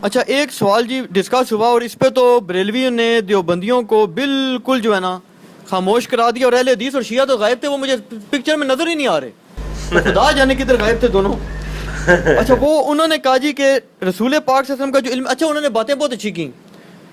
اچھا ایک سوال جی ڈسکس ہوا اور اس پہ تو بریلویوں نے دیوبندیوں کو بالکل جو ہے نا خاموش کرا دیا، اور اہل حدیث اور شیعہ تو غائب تھے، وہ مجھے پکچر میں نظر ہی نہیں آ رہے، خدا جانے کدھر غائب تھے دونوں۔ اچھا وہ انہوں نے کہا جی کہ رسول پاک صلی اللہ علیہ وسلم کا جو علم، اچھا انہوں نے باتیں بہت اچھی کی،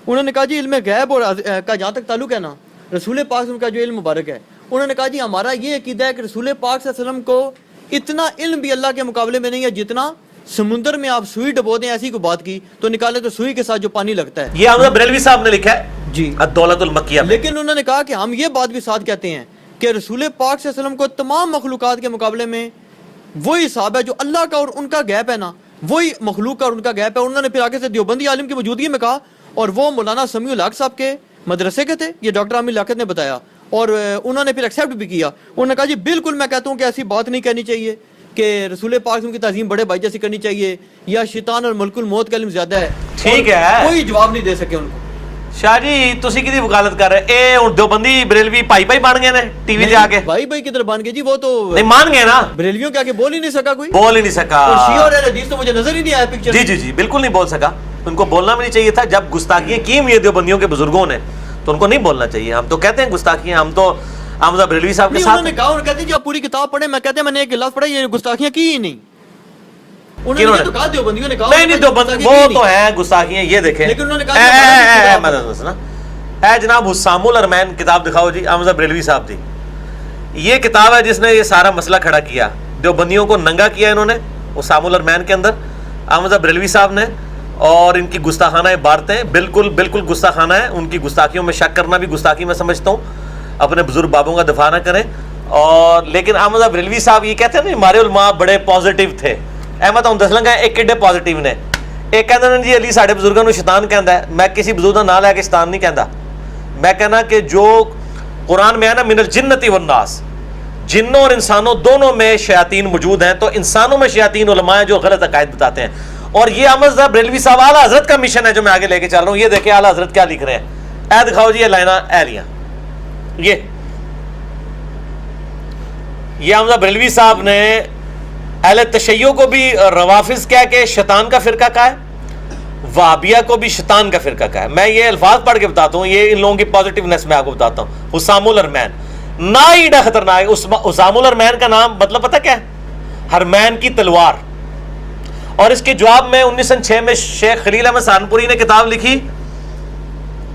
انہوں نے کہا جی علم غیب اور کا جہاں تک تعلق ہے نا رسول پاک صلی اللہ علیہ وسلم کا جو علم مبارک ہے، انہوں نے کہا جی ہمارا یہ عقیدہ ہے کہ رسول پاک صلی اللہ علیہ وسلم کو اتنا علم بھی اللہ کے مقابلے میں نہیں ہے جتنا سمندر میں آپ سوئی ڈبو دیں، ایسی کوئی بات کی تو نکالے تو سوئی کے ساتھ جو پانی لگتا ہے۔ یہ احمد بریلوی صاحب نے لکھا ہے جی الدولۃ المکیہ میں، لیکن انہوں نے کہا کہ ہم یہ بات بھی ساتھ کہتے ہیں کہ رسول پاک صلی اللہ علیہ وسلم کو تمام مخلوقات کے مقابلے میں وہی حساب ہے جو اللہ کا اور ان کا گیپ ہے نا، وہی مخلوق کا اور ان کا گیپ ہے۔ انہوں نے پھر آگے سے دیوبندی عالم کی موجودگی میں کہا، اور وہ مولانا سمیع الحق صاحب کے مدرسے کے تھے، یہ ڈاکٹر عامر لیاقت نے بتایا، اور انہوں نے پھر ایکسیپٹ بھی کیا۔ انہوں نے کہا جی بالکل میں کہتا ہوں کہ ایسی بات نہیں کہنی چاہیے کہ رسول پاک صلی اللہ علیہ وسلم کی تعظیم بڑے بھائی جیسی کرنی چاہیے، یا شیطان اور ملک الموت کا علم زیادہ ہے۔ ٹھیک ہے، کوئی جواب نہیں دے سکے ان کو۔ شاہ جی تسی کدی وکالت کر رہے اے ہن دیوبندی بریلوی پائی پائی بن گئے نے ٹی وی تے آ کے؟ بھائی بھائی کدھر بن گئے جی، وہ تو نہیں مان گئے نا، بریلویوں کے آگے بول ہی نہیں سکا کوئی، بول ہی نہیں سکا۔ اور شیعہ اور اہل حدیث تو مجھے نظر ہی نہیں آیا پکچر۔ جی جی جی بالکل نہیں بول سکا، ان کو بولنا بھی نہیں چاہیے تھا۔ جب گستاخیاں کی ہوئی ہیں دیوبندیوں کے بزرگوں نے تو ان کو نہیں بولنا چاہیے۔ ہم تو کہتے ہیں گستاخیاں، ہم تو احمد بریلوی صاحب کے نہیں، ساتھ انہوں نے کہا، انہوں نے کہتے ہیں جی آپ پوری کتاب پڑھیں، میں کہتے ہیں میں نے ایک لفظ پڑھا، یہ گستاخیاں کی ہی نہیں۔ انہوں نے تو کہا دیوبندیوں نے کہا نہیں نہیں دیوبند وہ تو ہے گستاخیاں، یہ دیکھیں لیکن انہوں نے کہا اے جناب حسام الارمین کتاب دکھاؤ جی احمد بریلوی صاحب دی۔ یہ کتاب ہے جس نے یہ سارا مسئلہ کھڑا کیا، دیوبندیوں کو ننگا کیا انہوں نے حسام الارمین کے اندر احمد بریلوی صاحب نے، اور ان کی گستاخانہ عبارتیں بالکل بالکل گستاخانہ ہے۔ ان کی گستاخیوں میں شک کرنا بھی گستاخی میں سمجھتا ہوں، اپنے بزرگ بابوں کا دفاع نہ کریں۔ اور لیکن احمد بریلوی صاحب یہ کہتے ہیں نا ہمارے علماء بڑے پازیٹیو تھے۔ احمد ہوں دس لنگا ایک کڈے پازیٹیو نے، ایک کہتے ہیں جی علی ساڈے بزرگوں کو شیطان کہندا ہے، میں کسی بزرگ کا نام لے کے شیطان نہیں کہندا، میں کہنا کہ جو قرآن میں ہے نا من الجنۃ والناس، جنوں اور انسانوں دونوں میں شیاطین موجود ہیں، تو انسانوں میں شیاطین علماء ہیں جو غلط عقائد بتاتے ہیں۔ اور یہ احمد بریلوی صاحب اعلیٰ حضرت کا مشن ہے جو میں آگے لے کے چل رہا ہوں۔ یہ دیکھیں اعلیٰ حضرت کیا لکھ رہے ہیں، اے دکھاؤ جی یہ لائنہ اہلیاں، یہ احمد بریلوی صاحب نے اہل تشیع کو بھی روافظ کہہ کے شیطان کا فرقہ کہا ہے، وہابیہ کو بھی شیطان کا فرقہ کہا ہے۔ میں یہ الفاظ پڑھ کے بتاتا ہوں، یہ ان لوگوں کی پازیٹیونیس میں آپ کو بتاتا ہوں۔ حسام الارمین نا ایڈا خطرناک، حسام الارمین کا نام مطلب پتہ کیا ہے؟ ہرمین کی تلوار۔ اور اس کے جواب میں 1906 میں شیخ خلیل احمد سہارنپوری نے کتاب لکھی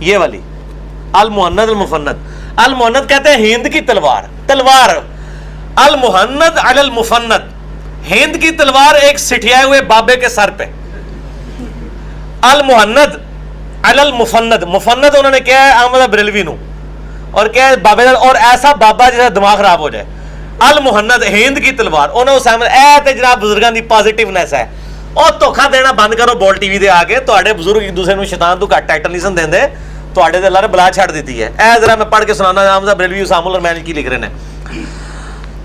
یہ والی المہند المفند۔ المہند کہتے ہیں ہند کی تلوار، تلوار المہند علی المفند، ہند کی تلوار ایک سٹھیائے ہوئے بابے کے سر پہ، المہند علی المفند، مفند انہوں نے کیا ہے احمد بریلوی نو، اور کیا ہے بابے اور ایسا بابا جیسا دماغ خراب ہو جائے، المہند ہند کی تلوار۔ انہوں نے اے تے جناب بزرگاں دی پازیٹیونیس ہے، اور دھوکھا دینا بند کرو بول ٹی وی دے آ کے، تواڈے بزرگ ایک دوسرے نو شیطان تو گھٹ ٹائٹل نہیں سن دیندے، تواڈے تے اللہ نے بلا چھڑ دیتی ہے۔ اے ذرا میں پڑھ کے سنانا احمد بریلوی حسام الارمین کی لکھ رہے ہیں۔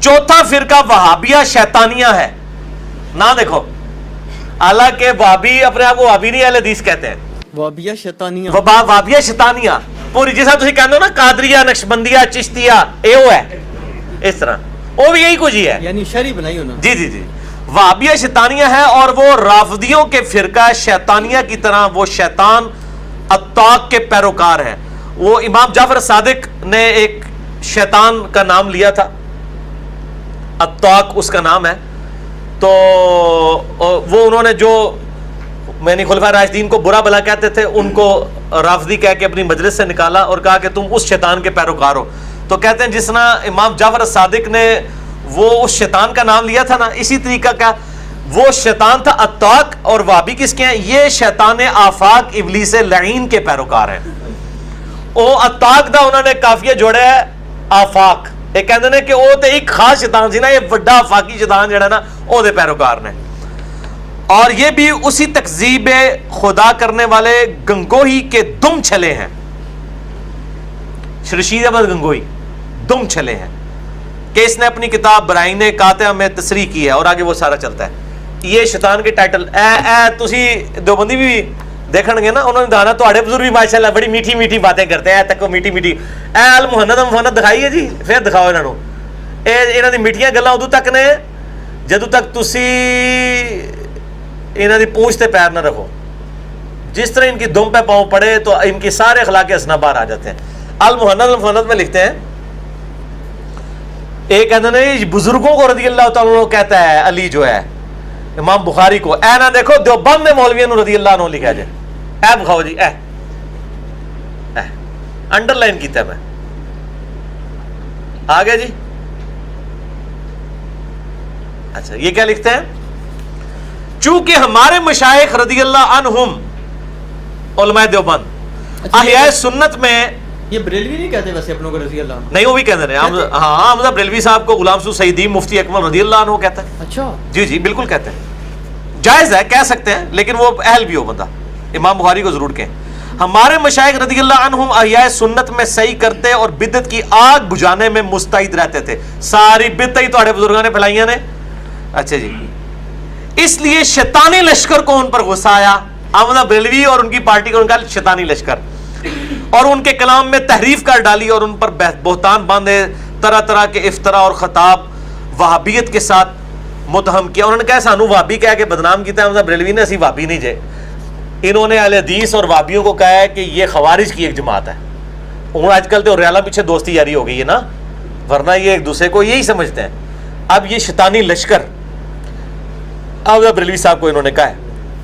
چوتھا فرقہ وہابیہ شیطانیہ ہے، نہ دیکھو حالانکہ وہابی اپنے آپ کو وہابی نہیں اہل حدیث کہتے ہیں، وہابیہ شیطانیہ، وہابیہ شیطانیہ پوری جیسا تسی کہندے ہو نا قادریہ نقشبندیہ چشتیہ اے وہ ہے، اس طرح وہ بھی یہی کچھ ہی ہے، یعنی شرعی بنائی ہونا۔ جی جی جی وہابیہ شیطانیہ ہے، اور وہ رافضیوں کے فرقہ شیطانیہ کی طرح وہ شیطان اتاق کے پیروکار ہیں۔ وہ امام جعفر صادق نے ایک شیطان کا نام لیا تھا، اتاق اس کا نام ہے، تو وہ انہوں نے جو میں نے خلفائے راشدین کو برا بلا کہتے تھے ان کو رافضی کہہ کے اپنی مجلس سے نکالا اور کہا کہ تم اس شیطان کے پیروکار ہو۔ تو کہتے ہیں جس طرح امام جعفر صادق نے وہ اس شیطان کا نام لیا تھا نا، اسی طریقہ کا وہ شیطان تھا اتاق، اور وہابی کس کے ہیں؟ یہ شیطان آفاق ابلیس لعین کے پیروکار ہیں۔ او اتاق دا انہوں نے کافیہ جوڑا ہے آفاق، ایک کہتے ہیں کہ وہ تے ایک خاص شیطان سی نا، یہ بڑا آفاقی شیطان جڑا نا او دے پیروکار نے۔ اور یہ بھی اسی تکذیب خدا کرنے والے گنگوہی کے دم چھلے ہیں، رشید احمد گنگوہی دم چھلے ہیں، کہ اس نے اپنی کتاب برائین قاطعہ میں تصریح کی ہے، اور آگے وہ سارا چلتا ہے۔ یہ شیطان کے ٹائٹل تسی دیوبندی بھی دیکھن گے نا، انہوں نے دکھانا تواڈے بزرگ بھی ماشاءاللہ بڑی میٹھی میٹھی باتیں کرتے ہیں، تک میٹھی میٹھی المہند مفند دکھائیے جی، پھر دکھاؤ انہوں انہاں دی میٹھیاں گلاں ادو تک نے جدوں تک تسی انہاں دی پوچھ تے پیر نہ رکھو۔ جس طرح ان کی دم پہ پاؤں پڑے تو ان کی سارے اخلاق حسنہ باہر آ جاتے ہیں. المحند میں لکھتے ہیں ایک کہتے ہیں بزرگوں کو رضی اللہ تعالیٰ عنہ کہتا ہے علی جو ہے امام بخاری کو, اے نہ دیکھو دیوبند میں مولویوں نے رضی اللہ عنہ لکھا جائے, اے بخاؤ جی, اے انڈر لائن کیتا ہے میں آگے جی. اچھا یہ کیا لکھتے ہیں, چونکہ ہمارے مشائخ رضی اللہ عنہم علماء دیوبند احیاء سنت میں, یہ بریلوی نہیں کہتے ویسے اپنوں کو رضی اللہ عنہ, نہیں وہ بھی کہتے ہیں, ہاں حمزہ بریلوی صاحب کو غلام رسول سعیدی مفتی اکمل رضی اللہ عنہ کہتا ہے. اچھا جی جی بالکل کہتے ہیں, جائز ہے کہہ سکتے ہیں, لیکن وہ اہل بھی ہو بندہ, امام بخاری کو ضرور کہیں. ہمارے مشائخ رضی اللہ عنہم احیاء سنت میں صحیح کرتے اور بدعت کی آگ بجھانے میں مستعد رہتے تھے. ساری بدعت ہی تمہارے بزرگوں نے پھیلائیاں نے. اچھا جی, اس لیے شیطانی لشکر کو ان پر غصہ آیا, احمد بریلوی اور ان کی پارٹی کو ان کا شیطانی لشکر, اور ان کے کلام میں تحریف کر ڈالی اور ان پر بہتان باندھے, طرح طرح کے افطرا اور خطاب وہابیت کے ساتھ متہم کیا. انہوں نے کہا سانو وہابی کہہ کے بدنام کیتا ہے, احمد بریلوی نے اسی وہابی نہیں جے. انہوں نے اہل حدیث اور وہابیوں کو کہا ہے کہ یہ خوارج کی ایک جماعت ہے. اور آج کل تو ریالہ پیچھے دوستی جاری ہو گئی ہے نا, ورنہ یہ ایک دوسرے کو یہی سمجھتے ہیں. اب یہ شیطانی لشکر احمد بریلوی صاحب کو انہوں نے کہا ہے,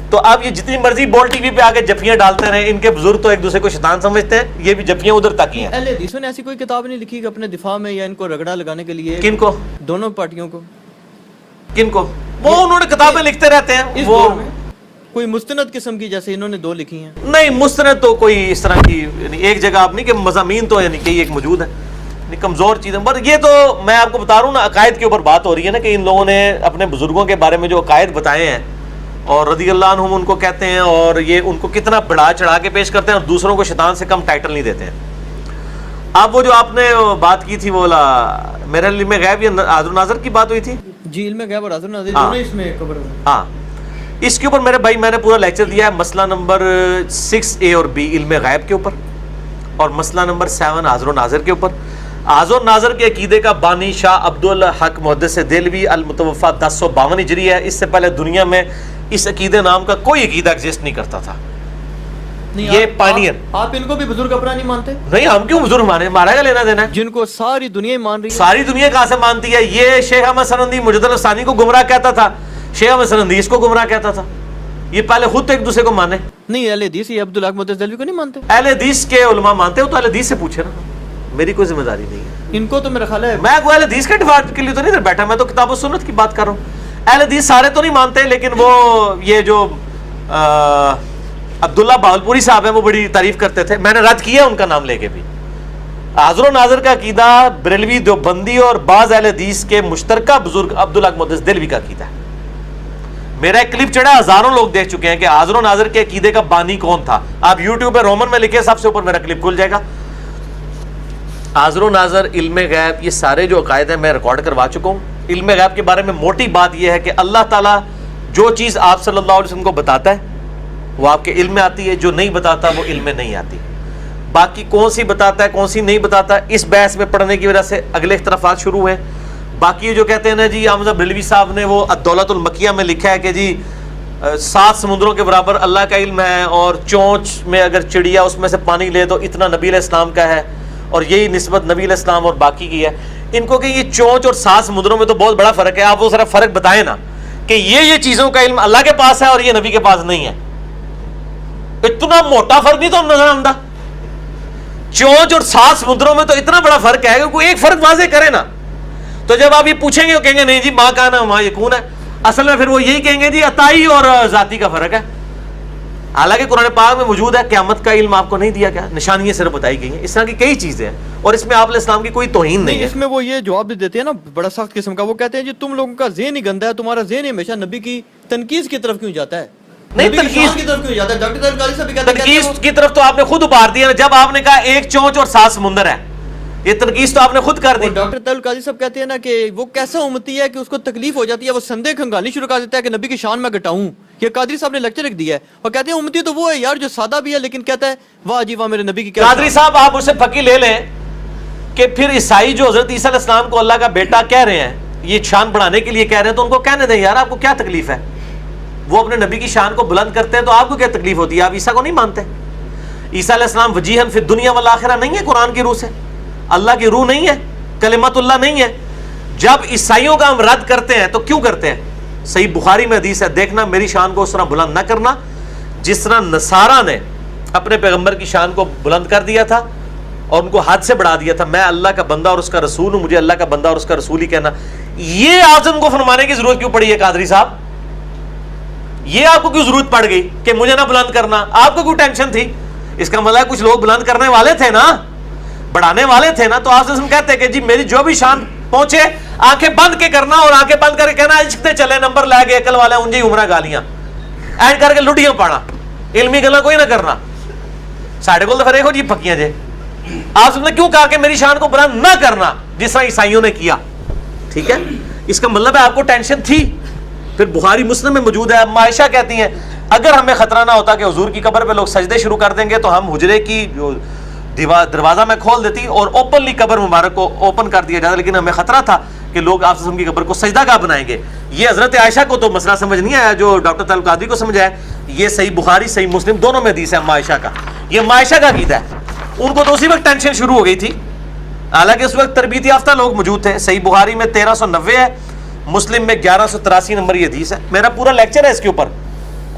تو اب یہ جتنی مرضی بول ٹی وی پہ آگے جفیاں ڈالتے رہے, ان کے بزرگ تو ایک دوسرے کو شیطان سمجھتے ہیں, یہ بھی جفیاں ادھر تک ہی ہیں. اہل حدیثوں نے ایسی کوئی کتاب نہیں لکھی کہ اپنے دفاع میں یا ان کو رگڑا لگانے کے لیے, کن کو, دونوں پارٹیوں کو, کن کو, وہ انہوں نے کتابیں لکھتے رہتے ہیں. اس وہ دور میں کوئی مستند قسم کی جیسے انہوں نے 2 لکھی ہیں, نہیں مستند تو کوئی اس طرح کی ایک جگہ آپ نہیں کہ مضامین تو یعنی کہ ایک موجود ہے, کمزور چیزیں. پر یہ تو میں آپ کو بتا رہا ہوں نا, عقائد کے اوپر بات ہو رہی ہے نا, کہ ان لوگوں نے اپنے بزرگوں کے بارے میں جو عقائد بتائے ہیں اور رضی اللہ عنہم ان کو کہتے ہیں, اور یہ ان کو کتنا بڑھا چڑھا کے پیش کرتے ہیں, اور دوسروں کو شیطان سے کم ٹائٹل نہیں دیتے ہیں. اب وہ جو آپ نے بات کی تھی وہ میرے علم غیب یا حاضر ناظر کی بات ہوئی تھی, جی علم غیب اور حاضر ناظر دونوں اس میں کور ہوئے. ہاں اس کے اوپر میرے بھائی میں نے پورا لیکچر دیا ہے, مسئلہ نمبر 6A اور B علم غیب کے اوپر, اور مسئلہ نمبر 7 حاضر و ناظر کے اوپر. حاضر و ناظر کے عقیدے کا بانی شاہ عبدالحق محدث دہلوی المتوفا 1052 ہجری ہے. اس سے پہلے دنیا میں اس عقیدے نام کا کوئی عقیدہ ایگزسٹ نہیں کرتا تھا. یہ پائنیئر. آپ ان کو بھی بزرگ اپنا نہیں مانتے؟ نہیں, ہم کیوں بزرگ مانے, ہمارا کیا لینا دینا ہے, جن کو ساری دنیا مان رہی ہے. ساری دنیا کہاں سے مانتی ہے. یہ شیخ احمد سرندی مجد الثانی کو گمراہ کہتا تھا, شیخ احمد سرندی اس کو گمراہ کہتا تھا. یہ پہلے خود تو ایک دوسرے کو مانے نہیں. اہل حدیث یہ عبدالحق محدث دہلوی کو نہیں مانتے. اہل حدیث کے علماء مانتے ہو تو اہل حدیث سے پوچھے نا, میری کوئی ذمہ داری نہیں ہے. ان کو تو میرا خیال ہے, میں کوئی اہل حدیث کے دفاع کے لیے تو نہیں بیٹھا, میں تو کتاب و سنت کی بات کر رہا ہوں. اہل حدیث سارے تو نہیں مانتے, لیکن وہ یہ جو عبداللہ باولپوری صاحب ہیں وہ بڑی تعریف کرتے تھے, میں نے رد کیا ان کا نام لے کے بھی. حاضر و ناظر کا عقیدہ بریلوی دیوبندی اور بعض اہل حدیث کے مشترکہ بزرگ عبدالحق محدث دہلوی کا عقیدہ ہے. میرا ایک کلپ چڑھا, ہزاروں لوگ دیکھ چکے ہیں کہ حاضر و ناظر کے عقیدے کا بانی کون تھا. آپ یوٹیوب پہ رومن میں لکھے, سب سے اوپر میرا کلپ کھل جائے گا. حاضر و ناظر, علم غیب, یہ سارے جو عقائد ہیں میں ریکارڈ کروا چکا ہوں. علم غیب کے بارے میں موٹی بات یہ ہے کہ اللہ تعالیٰ جو چیز آپ صلی اللہ علیہ وسلم کو بتاتا ہے وہ آپ کے علم میں آتی ہے, جو نہیں بتاتا وہ علم میں نہیں آتی. باقی کون سی بتاتا ہے کون سی نہیں بتاتا, اس بحث میں پڑھنے کی وجہ سے اگلے اختلافات شروع ہوئے. باقی جو کہتے ہیں نا جی, احمد بریلوی صاحب نے وہ الدولت المکیہ میں لکھا ہے کہ جی 7 سمندروں کے برابر اللہ کا علم ہے, اور چونچ میں اگر چڑیا اس میں سے پانی لے تو اتنا نبی علیہ السلام کا ہے, اور یہی نسبت نبی علیہ السلام اور باقی کی ہے. ان کو کہ یہ چونچ اور 7 سمندروں میں تو بہت بڑا فرق ہے, آپ وہ ذرا فرق بتائیں نا کہ یہ چیزوں کا علم اللہ کے پاس ہے اور یہ نبی کے پاس نہیں ہے. اتنا موٹا فرق نہیں تو ہم نظر آمدہ. چونچ اور 7 سمندروں میں تو اتنا بڑا فرق ہے کہ کوئی ایک فرق واضح کرے نا. تو جب آپ یہ پوچھیں گے وہ کہیں گے نہیں جی ماں کا نا ماں یکون ہے, اصل میں پھر وہ یہی کہیں گے جی عطائی اور ذاتی کا فرق ہے. حالانکہ قرآن پاک میں موجود ہے قیامت کا علم آپ کو نہیں دیا گیا, نشانیاں صرف بتائی گئی ہیں. اس طرح کی کئی چیزیں ہیں, اور اس میں آپ علیہ السلام کی کوئی توہین نہیں ہے. اس میں وہ یہ جواب بھی دیتے ہیں نا بڑا سخت قسم کا, وہ کہتے ہیں جی تم لوگوں کا ذہن ہی گندا ہے, تمہارا ذہن ہمیشہ نبی کی تنقید کی طرف کیوں جاتا ہے, نہیں تنقید کی طرف کیوں جاتا ہے. ڈاکٹر طارق قادری صاحب بھی کہتے ہیں تنقید کی طرف تو آپ نے خود ابھار دیا جب آپ نے کہا ایک چونچ اور 7 سمندر ہے, یہ تنقید تو آپ نے خود کر دی. ڈاکٹر طارق قادری صاحب کہتے ہیں نا کہ وہ کیسا امتی ہے کہ اس کو تکلیف ہو جاتی ہے, وہ سندے کھنگالنی شروع کر دیتا ہے کہ نبی کی شان میں گھٹاؤں. یہ قادری صاحب نے لیکچر لکھ دیا ہے, اور کہتے ہیں امتی تو وہ ہے یار جو سادہ بھی ہے لیکن کہتا ہے واہ جی واہ میرے نبی کی. قادری صاحب آپ اسے پکی لے لیں کہ پھر عیسائی جو حضرت عیسیٰ علیہ السلام کو اللہ کا بیٹا کہہ رہے ہیں, یہ شان بڑھانے کے لیے کہہ رہے ہیں, تو ان کو کہنے دیں یار آپ کو کیا تکلیف ہے, وہ اپنے نبی کی شان کو بلند کرتے ہیں تو آپ کو کیا تکلیف ہوتی ہے؟ آپ عیسیٰ کو نہیں مانتے؟ عیسیٰ علیہ السلام وجیہن فی الدنیا والآخرہ نہیں ہے قرآن کی روح سے؟ اللہ کی روح نہیں ہے؟ کلمت اللہ نہیں ہے؟ جب عیسائیوں کا ہم رد کرتے ہیں تو کیوں کرتے ہیں؟ صحیح بخاری میں حدیث ہے، دیکھنا میری شان کو اس طرح بلند نہ کرنا جس طرح نصارہ نے اپنے پیغمبر کی شان کو بلند کر دیا تھا اور ان کو حد سے بڑھا دیا تھا. میں اللہ کا بندہ اور اس کا رسول ہوں، مجھے اللہ کا بندہ اور اس کا رسول ہی کہنا. یہ آزم کو فرمانے کی ضرورت کیوں پڑی ہے قادری صاحب؟ یہ آپ کو کیوں ضرورت پڑ گئی کہ مجھے نہ بلند کرنا؟ آپ کو کیوں ٹینشن تھی؟ اس کا مطلب کچھ لوگ بلند کرنے والے تھے نا، بڑھانے والے تھے نا. تو آپ سے کہتے ہیں کہ جی میری جو بھی شان پہنچے آنکھیں بند کے کرنا اور آنکھیں بند کر کے کہنا عشقتے چلے نمبر لے کے عقل والے انجی عمرہ گالیاں اینڈ کر کے لٹیاں پانا، علمی گلا کوئی نہ کرنا. ساڑھے کو تو پھر ایک جی پکیاں جے. آپ نے کیوں کہا کہ میری شان کو بلند نہ کرنا جس طرح عیسائیوں نے کیا؟ ٹھیک ہے، اس کا مطلب ہے آپ کو ٹینشن تھی. پھر بخاری مسلم میں موجود ہے، عائشہ کہتی ہیں اگر ہمیں خطرہ نہ ہوتا کہ حضور کی قبر پہ لوگ سجدے شروع کر دیں گے تو ہم حجرے کی جو دروازہ میں کھول دیتی اور اوپنلی قبر مبارک کو اوپن کر دیا جاتا، لیکن ہمیں خطرہ تھا کہ لوگ آپ کی قبر کو سجدہ گاہ بنائیں گے. یہ حضرت عائشہ کو تو مسئلہ سمجھ نہیں آیا جو ڈاکٹر طارق القادری کو سمجھ آیا. یہ صحیح بخاری صحیح مسلم دونوں میں حدیث ہے عائشہ کا. یہ عائشہ کا عقیدہ ہے. ان کو تو اسی وقت ٹینشن شروع ہو گئی تھی، حالانکہ اس وقت تربیت یافتہ لوگ موجود تھے. صحیح بخاری میں 1390 ہے، مسلم میں 1183 نمبر یہ حدیث ہے. میرا پورا لیکچر ہے اس کے اوپر.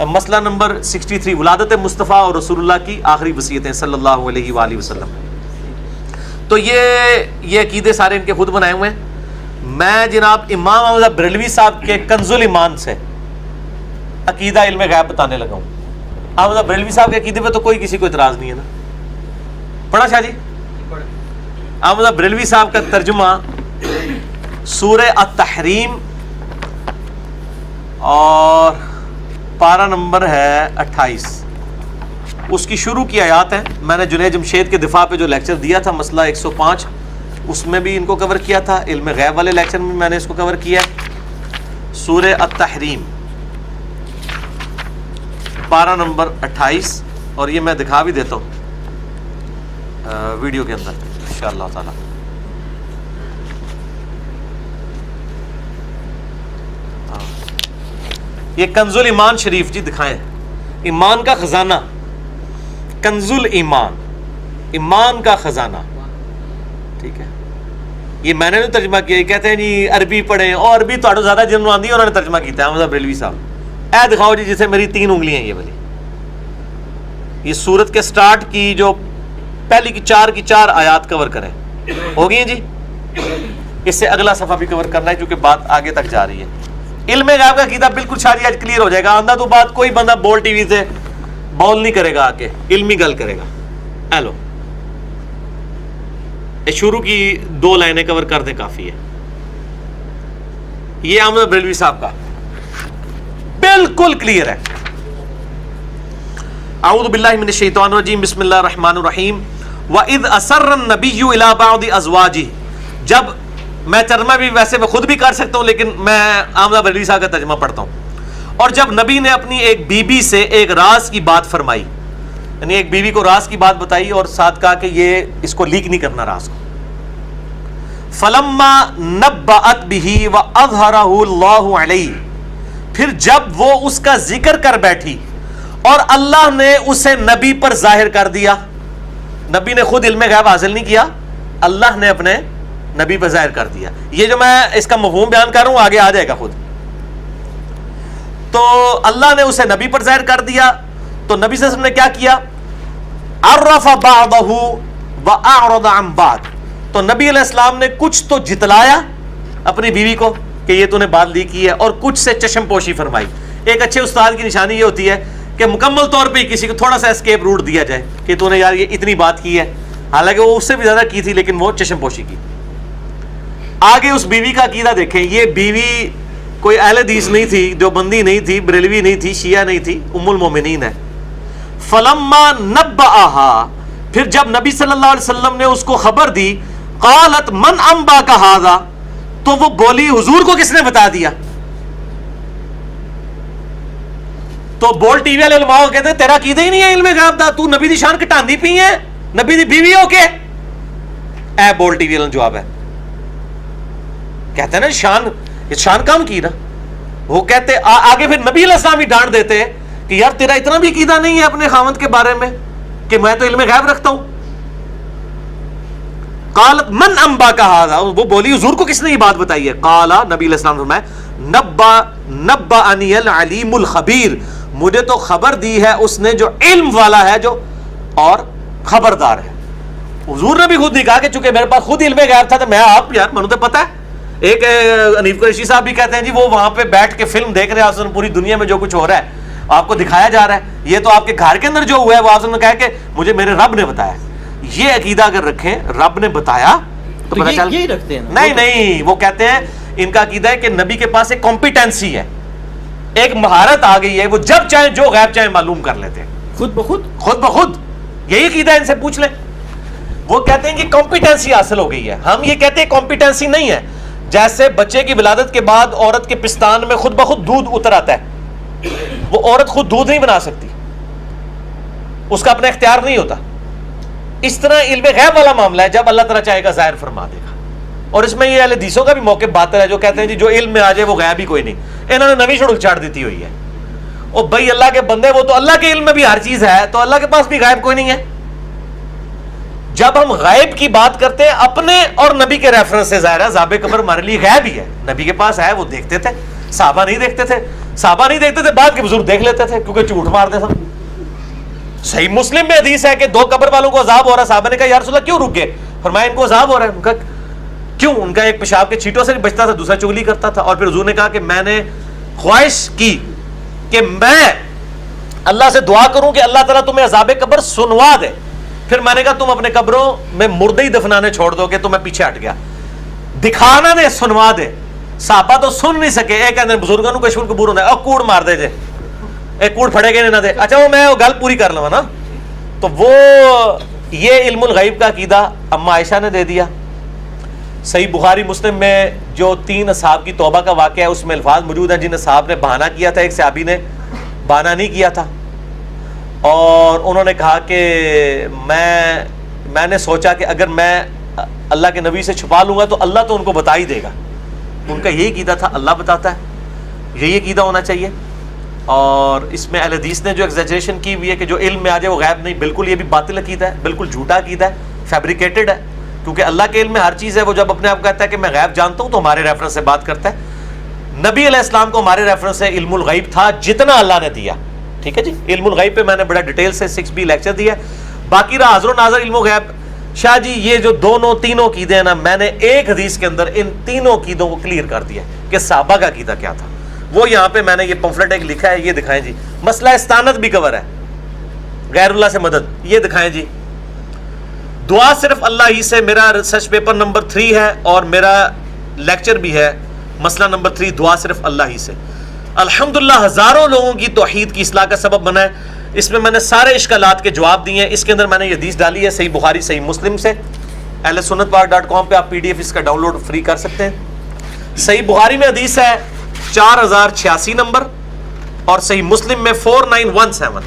مسئلہ نمبر 63 ولادت مصطفیٰ اور رسول اللہ کی آخری وصیتیں صلی اللہ علیہ وآلہ وسلم. تو یہ عقیدے سارے ان کے خود بنائے ہوئے ہیں. میں جناب امام احمد بریلوی صاحب کے کنز الایمان سے عقیدہ علم غیب بتانے لگا ہوں. احمد بریلوی صاحب کے عقیدے پہ تو کوئی کسی کو اعتراض نہیں ہے نا؟ پڑھا شاہ جی؟ احمد بریلوی صاحب کا ترجمہ سورہ التحریم اور پارہ نمبر ہے 28، اس کی شروع کی آیات ہیں. میں نے جنید جمشید کے دفاع پہ جو لیکچر دیا تھا مسئلہ 105 اس میں بھی ان کو کور کیا تھا، علم غیب والے لیکچر میں میں نے اس کو کور کیا. سورہ التحریم پارہ نمبر 28 اور یہ میں دکھا بھی دیتا ہوں ویڈیو کے اندر انشاءاللہ تعالی. یہ کنز الایمان شریف جی دکھائیں، ایمان کا خزانہ، کنز الایمان، ایمان کا خزانہ. ٹھیک ہے، یہ میں نے نہیں ترجمہ کیا. یہ کہتے ہیں جی عربی پڑھیں اور عربی تو زیادہ جنہوں آندی ہے انہوں نے ترجمہ کیتا ہے احمد بریلوی صاحب. اے دکھاؤ جی جسے میری 3 انگلیاں ہیں یہ والی. یہ سورت کے سٹارٹ کی جو پہلی کی 4 آیات کور کریں. ہو گئی ہیں جی؟ اس سے اگلا صفحہ بھی کور کرنا ہے کیونکہ بات آگے تک جا رہی ہے. علم غیب کا عقیدہ بالکل شادی آج کلیئر ہو جائے گا. آندہ تو بات کوئی بندہ بول ٹی وی سے بول نہیں کرے گا، آ کے علمی گل کرے گا. ہیلو شروع کی 2 لائنیں کور کر دیں کافی ہے. یہ احمد بریلوی صاحب کا بالکل کلیئر ہے. اعوذ باللہ من الشیطان الرجیم بسم اللہ الرحمن الرحیم. وَإِذْ أَسَرَّ النَّبِيُّ إِلَىٰ بَعْضِ أَزْوَاجِهِ. جب میں ترجمہ بھی ویسے میں خود بھی کر سکتا ہوں لیکن میں احمد بریلوی صاحب کا ترجمہ پڑھتا ہوں. اور جب نبی نے اپنی ایک بیوی سے ایک راز کی بات فرمائی، یعنی ایک بیوی کو راز کی بات بتائی اور ساتھ کہا کہ یہ اس کو لیک نہیں کرنا راز کو. فَلَمَّا نَبَّأَتْ بِهِ وَأَظْهَرَهُ اللَّهُ عَلَيْهِ. پھر جب وہ اس کا ذکر کر بیٹھی اور اللہ نے اسے نبی پر ظاہر کر دیا. نبی نے خود علم غیب حاصل نہیں کیا، اللہ نے اپنے نبی پر ظاہر کر دیا. یہ جو میں اس کا مفہوم بیان کر رہا ہوں آگے آ جائے گا خود. تو اللہ نے اسے نبی پر ظاہر کر دیا تو نبی صلی اللہ علیہ وسلم نے کیا کیا؟ عرف بعضہ واعرض عن بعض. تو نبی علیہ السلام نے کچھ تو جتلایا اپنی بیوی کو کہ یہ تو نے بات لی کی ہے اور کچھ سے چشم پوشی فرمائی. ایک اچھے استاد کی نشانی یہ ہوتی ہے کہ مکمل طور پہ کسی کو تھوڑا سا اسکیپ روٹ دیا جائے کہ تو نے یار یہ اتنی بات کی ہے، حالانکہ وہ اس سے بھی زیادہ کی تھی لیکن وہ چشم پوشی کی. آگے اس بیوی کا عقیدہ دیکھیں. یہ بیوی کوئی اہل حدیث نہیں تھی، دیوبندی نہیں تھی، بریلوی نہیں تھی، شیعہ نہیں تھی، ام المومنین ہے. فلما نبأہا. پھر جب نبی صلی اللہ علیہ وسلم نے اس کو خبر دی، قالت من انباک ھذا. تو وہ بولی حضور کو کس نے بتا دیا؟ تو بول ٹی وی والے علماء کہتے ہیں تیرا عقیدہ ہی نہیں ہے علم غیب دا، تو نبی دی شان کٹاندی پئی ہے نبی دی بیوی ہو کے. اے بول ٹی وی والوں جواب ہے، کہتے ہیں نا شان کم کی نا. وہ کہتے آگے پھر نبی علیہ السلام ہی ڈانٹ دیتے کہ یار تیرا اتنا بھی عقیدہ نہیں ہے اپنے خاوند کے بارے میں کہ میں تو علم غیب رکھتا ہوں. قالت من انبا کا ھذا, وہ بولی حضور کو کس نے یہ بات بتائی ہے؟ قال, نبی علیہ السلام فرمایا نبأنی العلیم الخبیر, مجھے تو خبر دی ہے اس نے جو علم والا ہے جو اور خبردار ہے. حضور نے بھی خود نہیں کہا کہ چونکہ میرے پاس خود علم غیب تھا تو میں آپ یار منو تو پتہ ہے. ایک انیف قریشی صاحب بھی کہتے ہیں جی وہ وہاں پہ بیٹھ کے فلم دیکھ رہے ہیں, آپ پوری دنیا میں جو کچھ ہو رہا ہے آپ کو دکھایا جا رہا ہے, یہ تو آپ کے گھر کے اندر جو ہوا ہے وہ آپ نے کہا کہ مجھے میرے رب نے بتایا. یہ عقیدہ اگر رکھیں رب نے بتایا تو پتہ چل, یہی رکھتے ہیں نہیں وہ کہتے ہیں ان کا عقیدہ ہے کہ نبی کے پاس ایک کمپیٹنسی ہے, ایک مہارت آ گئی ہے, وہ جب چاہیں جو غیب چاہیں معلوم کر لیتے ہیں خود بخود. یہی عقیدہ ان سے پوچھ لیں. وہ کہتے ہیں کہ کمپیٹنسی حاصل ہو گئی ہے. ہم یہ کہتے ہیں کمپیٹنسی نہیں ہے. جیسے بچے کی ولادت کے بعد عورت کے پستان میں خود بخود دودھ اتر آتا ہے, وہ عورت خود دودھ نہیں بنا سکتی, اس کا اپنا اختیار نہیں ہوتا. اس طرح علم غیب والا معاملہ ہے, جب اللہ تعالیٰ چاہے گا ظاہر فرما دے گا. اور اس میں یہ اہل حدیثوں کا بھی موقف باطل ہے جو کہتے ہیں جی جو علم میں آ جائے وہ غیب ہی کوئی نہیں. انہوں نے نوی سڑک چاڑ دیتی ہوئی ہے. اور بھائی اللہ کے بندے, وہ تو اللہ کے علم میں بھی ہر چیز ہے, تو اللہ کے پاس بھی غیب کوئی نہیں ہے. جب ہم غیب کی بات کرتے ہیں اپنے اور نبی کے ریفرنس سے, ظاہر ہے عذاب قبر ہمارے لیے غیب ہی ہے. نبی کے پاس ہے, وہ دیکھتے تھے, صحابہ نہیں دیکھتے تھے, بعد کے بزرگ دیکھ لیتے تھے کیونکہ جھوٹ مارتے تھے. صحیح مسلم میں حدیث ہے کہ 2 قبر والوں کو عذاب ہو رہا ہے. صحابہ نے کہا یا رسول اللہ کیوں رک گئے؟ فرمایا ان کو عذاب ہو رہا ہے. ان کا کیوں؟ ان کا ایک پیشاب کے چھینٹوں سے بچتا تھا, دوسرا چغلی کرتا تھا. اور پھر حضور نے کہا کہ میں نے خواہش کی کہ میں اللہ سے دعا کروں کہ اللہ تعالیٰ تمہیں عذاب قبر سنوا دے. پھر میں نے کہا تم اپنے قبروں میں مردے ہی دفنانے چھوڑ دو گے, تو میں پیچھے ہٹ گیا. دکھانا دے, سنوا دے. صحابہ تو سن نہیں سکے. ایک کہتے ہیں بزرگوں کو کشور قبور ہوتا ہے, اور کوڑ مار دے جے, ایک کوڑ پھڑے گئے نہ دے. اچھا وہ میں گل پوری کر لوں نا. تو وہ یہ علم الغیب کا عقیدہ اما عائشہ نے دے دیا. صحیح بخاری مسلم میں جو 3 اصحاب کی توبہ کا واقعہ ہے اس میں الفاظ موجود ہیں جن اصحاب نے بہانہ کیا تھا, ایک صحابی نے بہانہ نہیں کیا تھا, اور انہوں نے کہا کہ میں نے سوچا کہ اگر میں اللہ کے نبی سے چھپا لوں گا تو اللہ تو ان کو بتا ہی دے گا. ان کا یہی عقیدہ تھا اللہ بتاتا ہے, یہی عقیدہ ہونا چاہیے. اور اس میں اہل حدیث نے جو ایگزیجریشن کی ہوئی ہے کہ جو علم میں آ جائے وہ غیب نہیں, بالکل یہ بھی باطل عقیدہ ہے, بالکل جھوٹا عقیدہ ہے, فیبریکیٹڈ ہے. کیونکہ اللہ کے علم میں ہر چیز ہے. وہ جب اپنے آپ کہتا ہے کہ میں غیب جانتا ہوں تو ہمارے ریفرنس سے بات کرتا ہے. نبی علیہ السلام کو ہمارے ریفرنس سے علم الغیب تھا جتنا اللہ نے دیا. ٹھیک ہے جی, علم الغیب پہ میں نے بڑا ڈیٹیل سے 6B لیکچر دیا. باقی رہا حاضر و ناظر علم الغیب, شاہ جی یہ جو تینوں عقیدے ہیں نا, میں نے ایک حدیث کے اندر ان تینوں عقیدوں کو کلیئر کر دیا کہ صحابہ کا عقیدہ کیا تھا. وہ یہاں پہ میں نے یہ پمفلٹ ایک لکھا ہے, یہ دکھائیں جی. مسئلہ استانت بھی کور ہے, غیر اللہ سے مدد, یہ دکھائیں جی. دعا صرف اللہ ہی سے, میرا ریسرچ پیپر نمبر 3 ہے اور میرا لیکچر بھی ہے. مسئلہ نمبر 3, دعا صرف اللہ ہی سے. الحمدللہ ہزاروں لوگوں کی توحید کی اصلاح کا سبب بنا ہے. اس میں میں نے سارے اشکالات کے جواب دیے ہیں. اس کے اندر میں نے یہ حدیث ڈالی ہے صحیح بخاری صحیح مسلم سے. ahlsunnatwal.com پہ آپ PDF اس کا ڈاؤن لوڈ فری کر سکتے ہیں. صحیح بخاری میں حدیث ہے 4086 نمبر, اور صحیح مسلم میں 4917,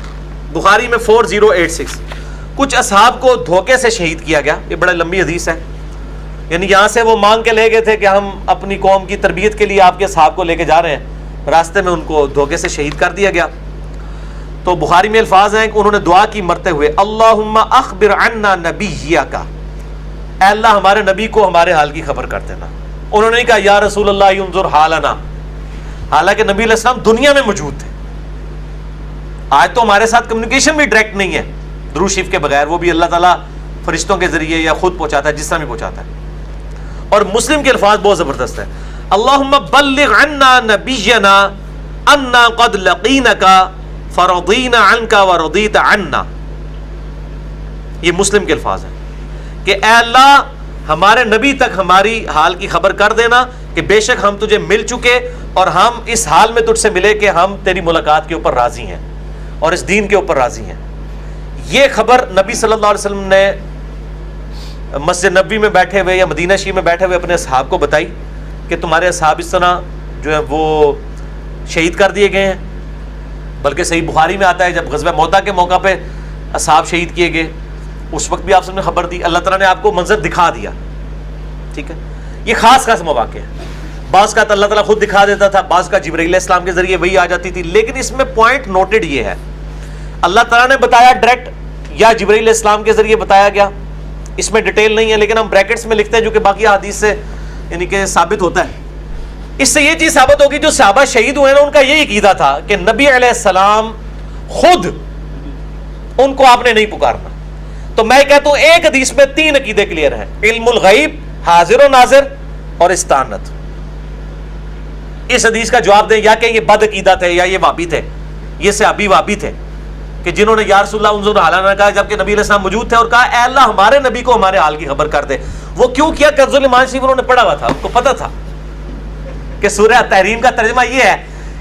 بخاری میں 4086. کچھ اصحاب کو دھوکے سے شہید کیا گیا. یہ بڑا لمبی حدیث ہے, یعنی یہاں سے وہ مانگ کے لے گئے تھے کہ ہم اپنی قوم کی تربیت کے لیے آپ کے اصحاب کو لے کے جا رہے ہیں, راستے میں ان کو دھوکے سے شہید کر دیا گیا. تو بخاری میں الفاظ ہیں کہ انہوں نے دعا کی مرتے ہوئے, اللہم اخبر عنا نبیک, اے اللہ ہمارے نبی کو ہمارے حال کی خبر کر دینا. انہوں نے کہا یا رسول اللہ انظر حالنا, حالانکہ نبی علیہ السلام دنیا میں موجود تھے. آج تو ہمارے ساتھ کمیونیکیشن بھی ڈائریکٹ نہیں ہے درود شریف کے بغیر, وہ بھی اللہ تعالیٰ فرشتوں کے ذریعے یا خود پہنچاتا ہے, جس طرح بھی پہنچاتا ہے. اور مسلم کے الفاظ بہت زبردست ہیں, اللہم بلغ عنا نبینا انا قد لقینک فرضینا عنک ورضیت عنا. یہ مسلم کے الفاظ ہیں کہ اے اللہ ہمارے نبی تک ہماری حال کی خبر کر دینا کہ بے شک ہم تجھے مل چکے اور ہم اس حال میں تجھ سے ملے کہ ہم تیری ملاقات کے اوپر راضی ہیں اور اس دین کے اوپر راضی ہیں. یہ خبر نبی صلی اللہ علیہ وسلم نے مسجد نبوی میں بیٹھے ہوئے یا مدینہ شریف میں بیٹھے ہوئے اپنے اصحاب کو بتائی کہ تمہارے اصحاب اس طرح جو ہے وہ شہید کر دیے گئے ہیں. بلکہ صحیح بخاری میں آتا ہے جب غزوہ موتا کے موقع پہ اصحاب شہید کیے گئے, اس وقت بھی آپ سب نے خبر دی, اللہ تعالیٰ نے آپ کو منظر دکھا دیا. ٹھیک ہے, یہ خاص خاص مواقع ہیں. بعض کا اللہ تعالیٰ خود دکھا دیتا تھا, بعض کا جبرائیل علیہ السلام کے ذریعے وہی آ جاتی تھی. لیکن اس میں پوائنٹ نوٹڈ یہ ہے, اللہ تعالیٰ نے بتایا ڈائریکٹ یا جبرائیل علیہ السلام کے ذریعے بتایا گیا, اس میں ڈیٹیل نہیں ہے, لیکن ہم بریکٹس میں لکھتے ہیں جو کہ باقی حدیث سے یعنی کہ ثابت ہوتا ہے. اس سے یہ چیز ثابت ہوگی جو صحابہ شہید ہوئے نا ان کا یہی عقیدہ تھا کہ نبی علیہ السلام خود ان کو آپ نے نہیں پکارنا. تو میں کہتا ہوں ایک حدیث میں 3 عقیدے کلیئر ہیں, علم الغیب, حاضر و ناظر اور استعانت. اس حدیث کا جواب دیں یا کہ یہ بد عقیدہ تھے یا یہ وابی تھے. یہ صحابی وابی تھے کہ جنہوں نے یا رسول اللہ انظر حالنا کہا جبکہ نبی علیہ السلام موجود تھے, اور کہا اے اللہ ہمارے نبی کو ہمارے حال کی خبر کر دے. وہ کیوں کیا؟ کنز الایمان شریف انہوں نے پڑھا ہوا تھا, ان کو پتا تھا کہ سورہ تحریم کا ترجمہ یہ ہے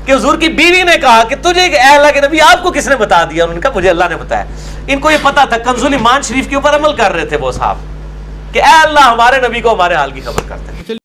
کہ حضور کی بیوی نے کہا کہ تجھے اے اللہ کے نبی آپ کو کس نے بتا دیا؟ انہوں نے کہا مجھے اللہ نے بتایا. ان کو یہ پتا تھا, کنز الایمان شریف کے اوپر عمل کر رہے تھے وہ صاحب کہ اے اللہ ہمارے نبی کو ہمارے حال کی خبر کرتے.